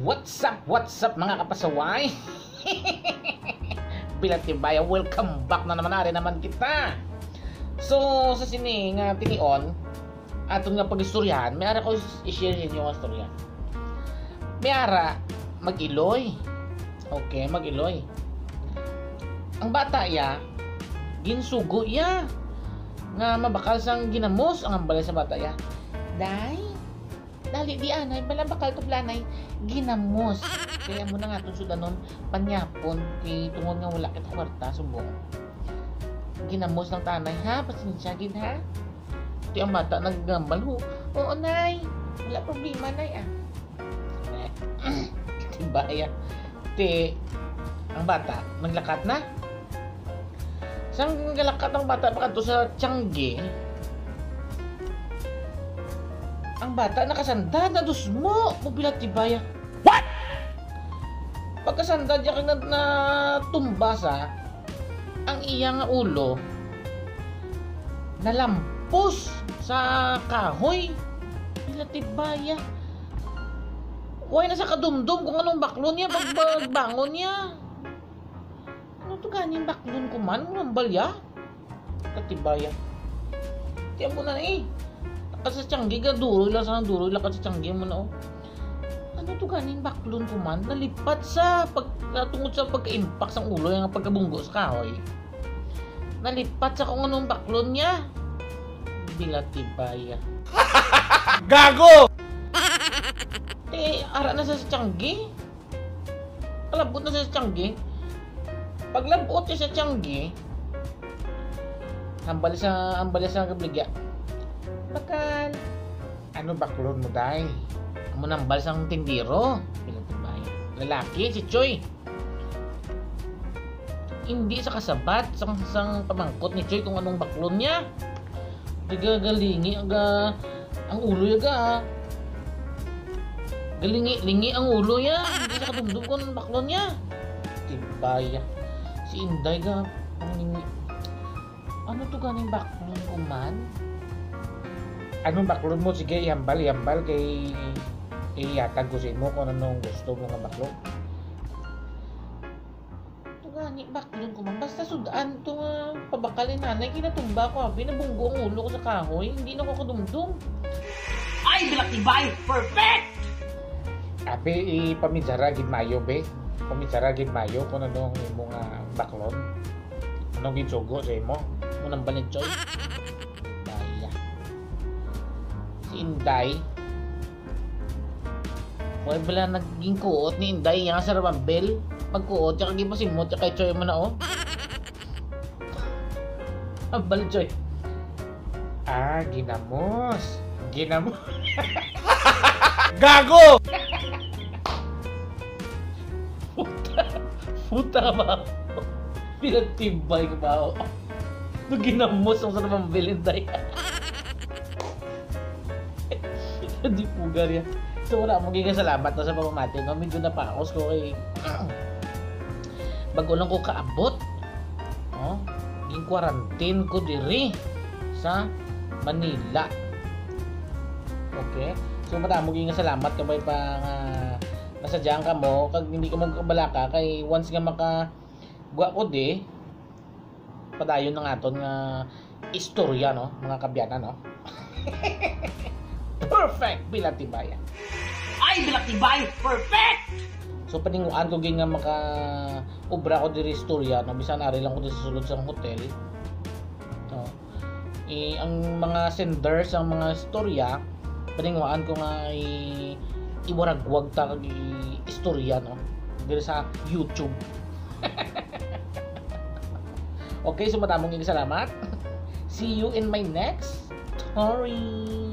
What's up mga kapasaway? Bilatibaya, welcome back na naman naman kita. So, sa sining tinion, aton nga pag-istoryahan, may ara ko i-share ninyo ang istorya. May ara, mag-iloy. Okay, mag-iloy. Ang bata ya, ginsugo ya, nga mabakal sang ginamos ang ambalay sa bata ya. Dali di anay, bala bakal to planay, ginamos. Kaya mo na nga itong sudanon, panyapon, kay tungod nga wala kita kwarta, subong. Ginamos ng tanay, ha? Pasensya, gid ha? Ito ang bata, naggambal ho. Oo, nay. Wala problema, nay, ah. Diba, ya? Ito, ang bata, naglakat na. Saan naglakat ang bata? Baka ito sa Tiangge. Ang bata nakasanda na dusmo mobilat tibaya. What? Pagkasanda diya kang na tumbasa ang iyang ulo nalampos sa kahoy. Bilat tibaya. Way na sa kadumdum kung anong baklon niya pagbangon niya. Ano to ganing baklon ko man ngambal ya? Katibaya. Tiyan mo na eh. Sa Tiangge ka duro lang sa duro lang sa Tiangge mo na oh. Ano to ganing baklon ko man nalipat sa tungod sa pagka-impact sa ulo yung pagkabunggo sa kahoy. Nalipat sa kung anong baklon niya. Bilatibaya. Gago! Ara na sa Tiangge. Palabot na sa Tiangge. Paglabot niya sa Tiangge, hambal sa kabligya. Bakal. Ano baklon mo day? Amo nambal sang tindiro. Bilatibaya. Lalaki si Choy. Hindi sa kasabat sang pamangkot ni Choy kung anong baklon niya. Gagalingi ang ulo yaga. Galingi ang ulo ya. Hindi sa kadumdum kung anong baklon niya. Tibaya. Si Inday ga pangingi. Ano to ganing baklon ko man? Anong baklon mo? Sige, ihambal kay iyatag ko sa mo kung anong gusto mo nga baklon. Ito gani, baklon ko man. Basta sudaan ito nga pabakalin nanay. Kinatumba ko, binabunggo ang ulo ko sa kahoy. Hindi na ko kadumdum. Ay, bilatibay! Perfect! Abi, paminsara gid mayo, be. Paminsara gid mayo kung anong imo nga baklon. Anong ginsugo sa imo? Munang balit, Choy. Inday wala bala naging kuot ni Inday nga sa Rabambel pagkuot tsaka gipasimot tsaka Choy mo na oh. Ambal Choy ginamos gago puta ba pinagtibay ko ba oh. Ginamos ang sa Rabambel Inday. Hindi pugar yan. So wala magiging salamat na sa pamamati no? Medyo napaos ko kay bago lang ko kaabot no? Ging quarantine ko diri sa Manila. Okay? So marami magiging salamat kabay pa nasadyaan ka mo kag hindi ka magkabalaka kay once nga makagwa ko di padayon ng aton nga istorya no mga kabyanan no. Perfect! Bilatibaya. Ay, bilatibay! Perfect! So, paninguan ko nga maka-ubra ko diri istorya, no? Bisan ari lang ko dito sa sulod sa hotel. No? Ang mga senders, ang mga istorya, paninguan ko nga iwaragwag ta kag istorya, no? Diri sa YouTube. Okay, so matamong salamat. See you in my next story.